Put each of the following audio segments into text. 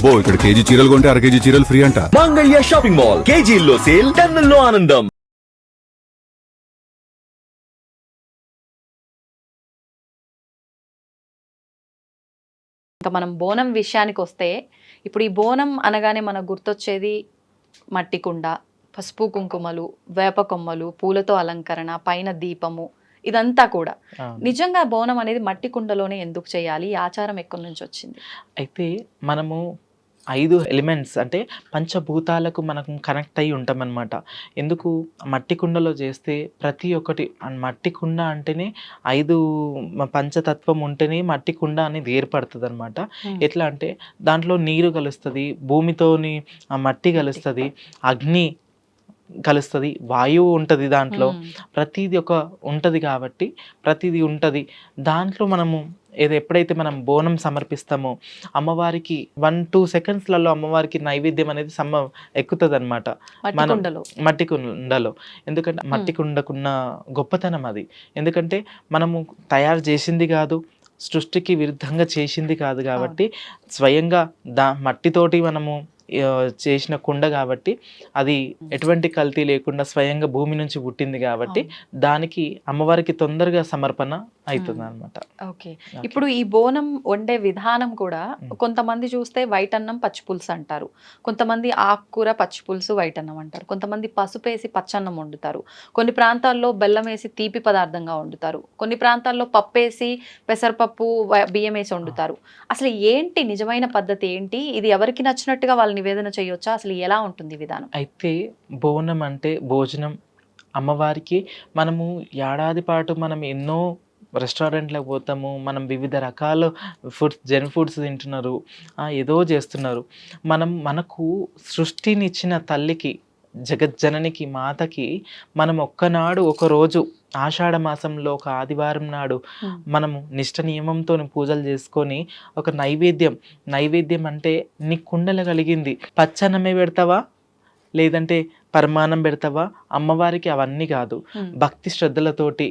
అబ్బో ఇక్కడ కేజీ చీరలు కొంటే అర కేజీ చీరలు ఫ్రీ అంట. మంగళ్య షాపింగ్ మాల్ కేజీల్లో సేల్, టన్నుల్లో ఆనందం. ఇంకా మనం బోనం విషయానికి వస్తే, ఇప్పుడు ఈ బోనం అనగానే మనకు గుర్తొచ్చేది మట్టి కుండ, పసుపు కుంకుమలు, వేప కొమ్మలు, పూలతో అలంకరణ, పైన దీపము, ఇదంతా కూడా. నిజంగా బోనం అనేది మట్టి కుండలోనే ఎందుకు చేయాలి? ఈ ఆచారం ఎక్కడి నుంచి వచ్చింది? అయితే మనము 5 ఎలిమెంట్స్ అంటే పంచభూతాలకు మనకు కనెక్ట్ అయ్యి ఉంటామన్నమాట. ఎందుకు మట్టి కుండలో చేస్తే ప్రతి ఒక్కటి మట్టి కుండ అంటేనే 5 పంచతత్వం ఉంటేనే మట్టి కుండ అనేది ఏర్పడుతుంది అనమాట. ఎట్లా అంటే దాంట్లో నీరు కలుస్తుంది, భూమితోని మట్టి కలుస్తుంది, అగ్ని కలుస్తుంది, వాయువు ఉంటుంది, దాంట్లో ప్రతిదీ ఒక ఉంటుంది కాబట్టి ప్రతిదీ ఉంటుంది దాంట్లో. మనము ఎప్పుడైతే మనం బోనం సమర్పిస్తామో అమ్మవారికి 1-2 సెకండ్స్లలో అమ్మవారికి నైవేద్యం అనేది ఎక్కుతుంది అనమాట మట్టి కుండలో. ఎందుకంటే మట్టి కుండకున్న గొప్పతనం అది. ఎందుకంటే మనము తయారు చేసింది కాదు, సృష్టికి విరుద్ధంగా చేసింది కాదు కాబట్టి స్వయంగా మట్టితోటి మనము చేసిన కుండ కాబట్టి అది ఎటువంటి కల్తీ లేకుండా స్వయంగా భూమి నుంచి పుట్టింది కాబట్టి దానికి అమ్మవారికి తొందరగా సమర్పణ అవుతుంది అనమాట. ఓకే, ఇప్పుడు ఈ బోనం వండే విధానం కూడా కొంతమంది చూస్తే వైట్ అన్నం పచ్చి పులుసు అంటారు, కొంతమంది ఆకుకూర పచ్చి పులుసు వైట్ అన్నం అంటారు, కొంతమంది పసుపు వేసి పచ్చన్నం వండుతారు, కొన్ని ప్రాంతాల్లో బెల్లం వేసి తీపి పదార్థంగా వండుతారు, కొన్ని ప్రాంతాల్లో పప్పు వేసి పెసరపప్పు బియ్యం వేసి వండుతారు. అసలు ఏంటి నిజమైన పద్ధతి ఏంటి? ఇది ఎవరికి నచ్చినట్టుగా వాళ్ళు నివేదన చేయొచ్చా? అసలు ఎలా ఉంటుంది విధానం? అయితే బోనం అంటే భోజనం. అమ్మవారికి మనము ఏడాది పాటు మనం ఎన్నో రెస్టారెంట్లకు పోతాము, మనం వివిధ రకాల జంక్ ఫుడ్స్ తింటున్నారు, ఏదో చేస్తున్నారు. మనకు సృష్టినిచ్చిన తల్లికి, జగజ్జననికి, మాతకి మనం ఒక్కనాడు ఒకరోజు ఆషాఢ మాసంలో ఒక ఆదివారం నాడు మనము నిష్ట నియమంతో పూజలు చేసుకొని ఒక నైవేద్యం అంటే నీ కుండలు కలిగింది పచ్చనమే పెడతావా లేదంటే పరమాన్నం పెడతావా? అమ్మవారికి అవన్నీ కాదు, భక్తి శ్రద్ధలతోటి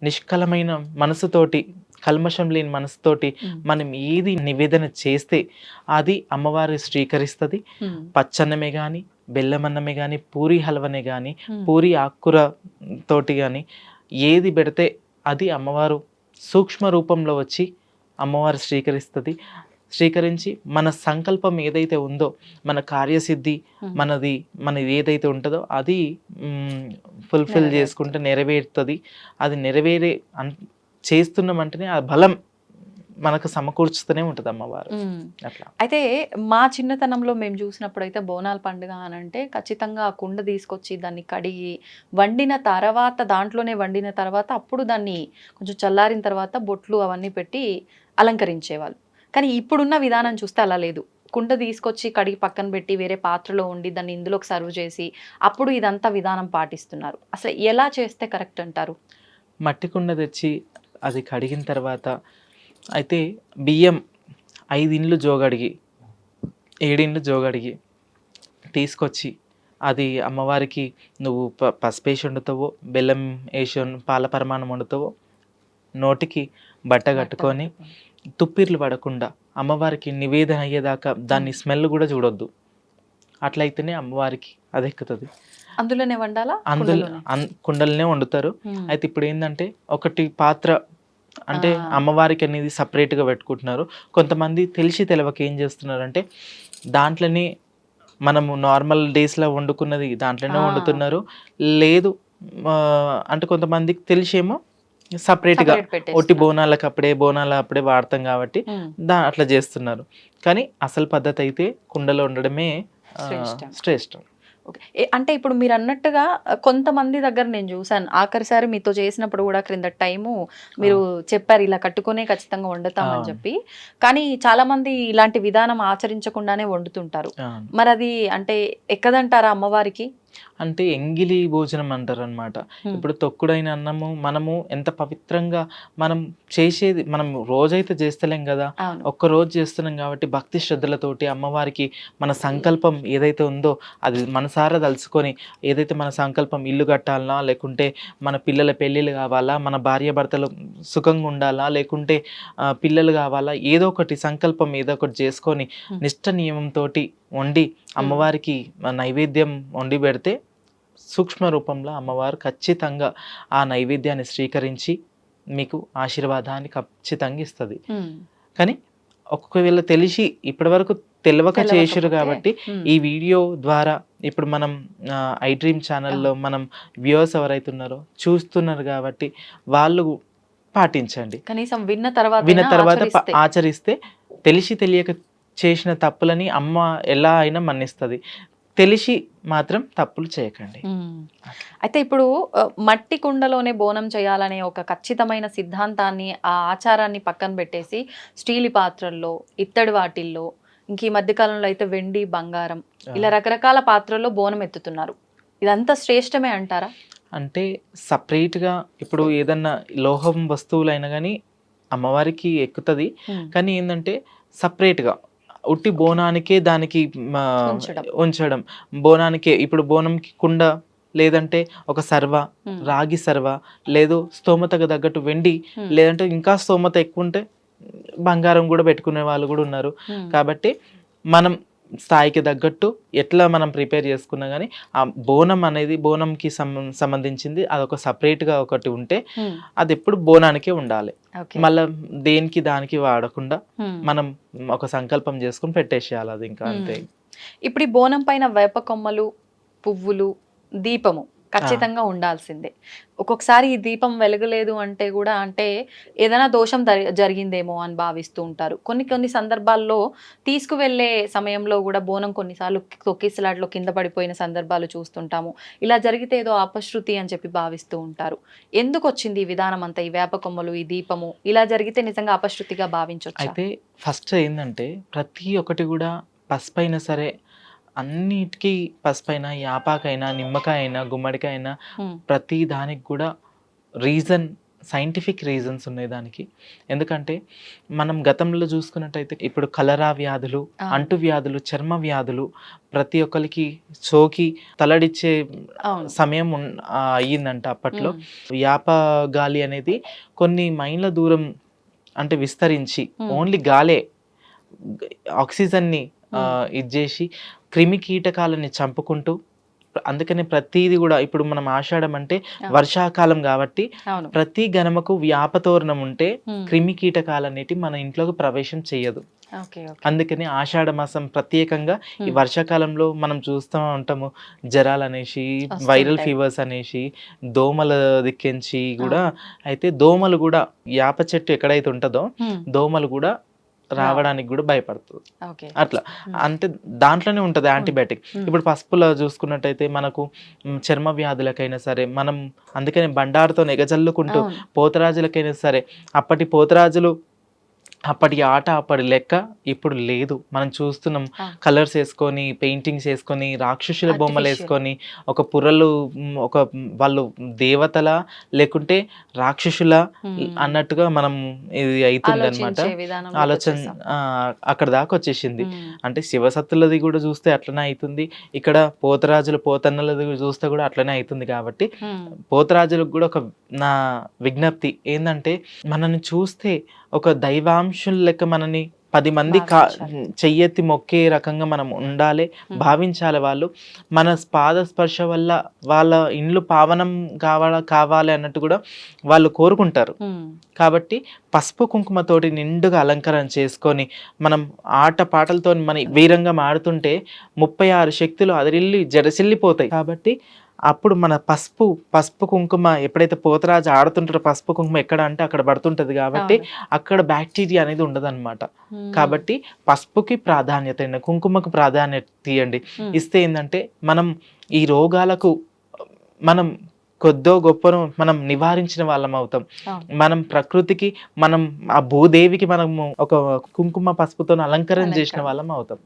నిష్కలమైన మనసుతోటి, కల్మషం లేని మనసుతోటి మనం ఏది నివేదన చేస్తే అది అమ్మవారి స్వీకరిస్తుంది. పచ్చన్నమే కానీ, బెల్లమన్నమే కానీ, పూరి హల్వనే కానీ, పూరి ఆకుకూర తోటి కానీ ఏది పెడితే అది అమ్మవారు సూక్ష్మ రూపంలో వచ్చి అమ్మవారు స్వీకరించి మన సంకల్పం ఏదైతే ఉందో, మన కార్యసిద్ధి మనది ఏదైతే ఉంటుందో అది ఫుల్ఫిల్ చేసుకుంటే నెరవేరుతుంది. అది చేస్తున్నామంటేనే ఆ బలం మనకు సమకూర్చుతూనే ఉంటుంది అమ్మవారు. అట్లా. అయితే మా చిన్నతనంలో మేము చూసినప్పుడు అయితే బోనాల పండుగ అని అంటే ఖచ్చితంగా ఆ కుండ తీసుకొచ్చి దాన్ని కడిగి దాంట్లోనే వండిన తర్వాత అప్పుడు దాన్ని కొంచెం చల్లారిన తర్వాత బొట్లు అవన్నీ పెట్టి అలంకరించేవాళ్ళు. కానీ ఇప్పుడున్న విధానం చూస్తే అలా లేదు. కుండ తీసుకొచ్చి కడిగి పక్కన పెట్టి వేరే పాత్రలో ఉండి దాన్ని ఇందులోకి సర్వ్ చేసి అప్పుడు ఇదంతా విధానం పాటిస్తున్నారు. అసలు ఎలా చేస్తే కరెక్ట్ అంటారు? మట్టి కుండ తెచ్చి అది కడిగిన తర్వాత అయితే బియ్యం 5 ఇండ్లు జోగడిగి 7 ఇండ్లు జోగడిగి తీసుకొచ్చి అది అమ్మవారికి నువ్వు పసుపు వేసి వండుతావో, బెల్లం వేసి పాల పరమాణం వండుతావో, నోటికి బట్ట కట్టుకొని తుప్పిర్లు పడకుండా అమ్మవారికి నివేదన అయ్యేదాకా దాన్ని స్మెల్ కూడా చూడొద్దు. అట్లయితేనే అమ్మవారికి అది ఎక్కుతుంది. అందులోనే వండాలా? కుండలనే వండుతారు. అయితే ఇప్పుడు ఏంటంటే ఒకటి పాత్ర అంటే అమ్మవారికి అనేది సపరేట్గా పెట్టుకుంటున్నారు. కొంతమంది తెలియక ఏం చేస్తున్నారు అంటే దాంట్లోనే మనము నార్మల్ డేస్లో వండుకున్నది దాంట్లోనే వండుతున్నారు. లేదు అంటే కొంతమందికి తెలిసేమో సపరేట్గా ఒట్టి బోనాలు అప్పుడే వాడతాం కాబట్టి అట్లా చేస్తున్నారు. కానీ అసలు పద్ధతి అయితే కుండలో ఉండడమే శ్రేష్టం. ఓకే, అంటే ఇప్పుడు మీరు అన్నట్టుగా కొంతమంది దగ్గర నేను చూసాను, ఆఖరిసారి మీతో చేసినప్పుడు కూడా క్రింద టైము మీరు చెప్పారు ఇలా కట్టుకునే ఖచ్చితంగా వండుతామని చెప్పి. కానీ చాలా మంది ఇలాంటి విధానం ఆచరించకుండానే వండుతుంటారు. మరి అది అంటే ఎక్కదంటారా అమ్మవారికి? అంటే ఎంగిలి భోజనం అంటారు అనమాట. ఇప్పుడు తొక్కుడైన అన్నము మనము ఎంత పవిత్రంగా మనం చేసేది, మనం రోజైతే చేస్తలేం కదా, అవును. ఒక్క రోజు చేస్తున్నాం కాబట్టి భక్తి శ్రద్ధలతోటి అమ్మవారికి మన సంకల్పం ఏదైతే ఉందో అది మనసారా తలుచుకొని, ఏదైతే మన సంకల్పం ఇల్లు కట్టాలనా, లేకుంటే మన పిల్లల పెళ్ళిళ్ళు కావాలా, మన భార్య భర్తలు సుఖంగా ఉండాలా, లేకుంటే పిల్లలు కావాలా, ఏదో ఒకటి సంకల్పం ఏదో ఒకటి చేసుకొని నిష్ట నియమంతో వండి అమ్మవారికి నైవేద్యం వండి పెడితే సూక్ష్మ రూపంలో అమ్మవారు ఖచ్చితంగా ఆ నైవేద్యాన్ని స్వీకరించి మీకు ఆశీర్వాదాన్ని ఖచ్చితంగా ఇస్తుంది. కానీ ఒకవేళ తెలిసి ఇప్పటివరకు తెలియక చేసిరు కాబట్టి ఈ వీడియో ద్వారా ఇప్పుడు మనం ఐ డ్రీమ్ ఛానల్లో మనం వ్యూవర్స్ ఎవరైతే ఉన్నారో చూస్తున్నారు కాబట్టి వాళ్ళు పాటించండి. కనీసం విన్న తర్వాత ఆచరిస్తే తెలిసి తెలియక చేసిన తప్పులని అమ్మ ఎలా అయినా మన్నిస్తుంది. తెలిసి మాత్రం తప్పులు చేయకండి. అయితే ఇప్పుడు మట్టి కుండలోనే బోనం చేయాలనే ఒక ఖచ్చితమైన సిద్ధాంతాన్ని, ఆ ఆచారాన్ని పక్కన పెట్టేసి స్టీల్ పాత్రల్లో, ఇత్తడి వాటిల్లో, ఇంక ఈ మధ్యకాలంలో అయితే వెండి, బంగారం, ఇలా రకరకాల పాత్రల్లో బోనం ఎత్తుతున్నారు. ఇదంతా శ్రేష్టమే అంటారా? అంటే సపరేట్గా ఇప్పుడు ఏదన్నా లోహం వస్తువులైనా కానీ అమ్మవారికి ఎక్కుతుంది. కానీ ఏంటంటే సపరేట్గా ఉట్టి బోనానికే దానికి ఉంచడం, బోనానికే ఇప్పుడు బోనంకి కుండ, లేదంటే ఒక సర్వ, రాగి సర్వ, లేదు స్తోమతకు తగ్గట్టు వెండి, లేదంటే ఇంకా స్తోమత ఎక్కువ ఉంటే బంగారం కూడా పెట్టుకునే వాళ్ళు కూడా ఉన్నారు. కాబట్టి మనం స్థాయికి తగ్గట్టు ఎట్లా మనం ప్రిపేర్ చేసుకున్నా కానీ ఆ బోనం అనేది బోనంకి సంబంధించింది అదొక సపరేట్గా ఒకటి ఉంటే అది ఎప్పుడు బోనానికే ఉండాలి. మళ్ళీ దేనికి దానికి వాడకుండా మనం ఒక సంకల్పం చేసుకుని పెట్టేసేయాలి, అది ఇంకా అంతే. ఇప్పుడు ఈ బోనం పైన వేప కొమ్మలు, పువ్వులు, దీపము ఖచ్చితంగా ఉండాల్సిందే. ఒక్కొక్కసారి ఈ దీపం వెలగలేదు అంటే కూడా అంటే ఏదైనా దోషం జరిగిందేమో అని భావిస్తూ ఉంటారు. కొన్ని సందర్భాల్లో తీసుకువెళ్ళే సమయంలో కూడా బోనం కొన్నిసార్లు తొక్కిసలాట్లో కింద పడిపోయిన సందర్భాలు చూస్తుంటాము. ఇలా జరిగితే ఏదో అపశృతి అని చెప్పి భావిస్తూ ఉంటారు. ఎందుకు వచ్చింది ఈ విధానం అంతా, ఈ వేప కొమ్మలు, ఈ దీపము ఇలా జరిగితే నిజంగా అపశృతిగా భావించవచ్చు? అయితే ఫస్ట్ ఏంటంటే ప్రతి ఒక్కటి కూడా పసుపైనా సరే, అన్నిటికీ పసుపైన, యాపాకైనా, నిమ్మకాయ అయినా, గుమ్మడికాయ అయినా ప్రతి దానికి కూడా సైంటిఫిక్ రీజన్స్ ఉన్నాయి దానికి. ఎందుకంటే మనం గతంలో చూసుకున్నట్టయితే ఇప్పుడు కలరా వ్యాధులు, అంటు వ్యాధులు, చర్మ వ్యాధులు ప్రతి ఒక్కరికి సోకి తలడిచ్చే సమయం అయ్యిందంట అప్పట్లో. యాప గాలి అనేది కొన్ని మైళ్ళ దూరం అంటే విస్తరించి ఓన్లీ గాలే ఆక్సిజన్ని ఇచ్చేసి క్రిమి కీటకాలని చంపుకుంటూ, అందుకనే ప్రతిది కూడా ఇప్పుడు మనం ఆషాఢం అంటే వర్షాకాలం కాబట్టి ప్రతి గణమకు వ్యాపతోరణం ఉంటే క్రిమి కీటకాలు అనేటి మన ఇంట్లోకి ప్రవేశం చేయదు. అందుకని ఆషాఢ మాసం ప్రత్యేకంగా ఈ వర్షాకాలంలో మనం చూస్తూ ఉంటాము జ్వరాలు అనేసి, వైరల్ ఫీవర్స్ అనేసి, దోమల దిక్కించి కూడా. అయితే దోమలు కూడా యాప చెట్టు ఎక్కడైతే ఉంటుందో దోమలు కూడా రావడానికి కూడా భయపడుతుంది. అట్లా అంటే దాంట్లోనే ఉంటుంది యాంటీబయాటిక్. ఇప్పుడు పసుపులో చూసుకున్నట్టయితే మనకు చర్మ వ్యాధులకైనా సరే మనం అందుకని బండారుతో నెగజల్లుకుంటూ, పోతరాజులకైనా సరే అప్పటి పోతరాజులు అప్పటి ఆట అప్పటి లెక్క ఇప్పుడు లేదు. మనం చూస్తున్నాం కలర్స్ వేసుకొని, పెయింటింగ్స్ వేసుకొని, రాక్షసుల బొమ్మలు వేసుకొని, ఒక పుర్రలు ఒక వాళ్ళు దేవతల లేకుంటే రాక్షసుల అన్నట్టుగా మనం ఇది అవుతుంది అనమాట. ఆలోచన అక్కడ దాకా వచ్చేసింది. అంటే శివసత్తులది కూడా చూస్తే అట్లనే అవుతుంది, ఇక్కడ పోతరాజులు పోతన్నలది చూస్తే కూడా అట్లనే అవుతుంది. కాబట్టి పోతరాజులకు కూడా ఒక నా విజ్ఞప్తి ఏంటంటే, మనల్ని చూస్తే ఒక దైవాంశం లెక్క మనని 10 మంది చెయ్యెత్తి మొక్కే రకంగా మనం ఉండాలి, భావించాలి. వాళ్ళు మన పాద స్పర్శ వల్ల వాళ్ళ ఇండ్లు పావనం కావాలి అన్నట్టు కూడా వాళ్ళు కోరుకుంటారు. కాబట్టి పసుపు కుంకుమతోటి నిండుగా అలంకరణ చేసుకొని మనం ఆట పాటలతో మన వీరంగా మాడుతుంటే 36 శక్తులు అదిరిల్లి జడసిల్లిపోతాయి. కాబట్టి అప్పుడు మన పసుపు కుంకుమ ఎప్పుడైతే పోతరాజు ఆడుతుంటారో పసుపు కుంకుమ ఎక్కడ అంటే అక్కడ పడుతుంటది. కాబట్టి అక్కడ బ్యాక్టీరియా అనేది ఉండదు అనమాట. కాబట్టి పసుపుకి ప్రాధాన్యత ఇవ్వండి, కుంకుమకు ప్రాధాన్యత ఇవ్వండి. ఇస్తే ఏంటంటే మనం ఈ రోగాలకు మనం కొద్దో గొప్పను మనం నివారించిన వాళ్ళం అవుతాం. మనం ప్రకృతికి, మనం ఆ భూదేవికి మనము ఒక కుంకుమ పసుపుతో అలంకరణ చేసిన వాళ్ళం అవుతాం.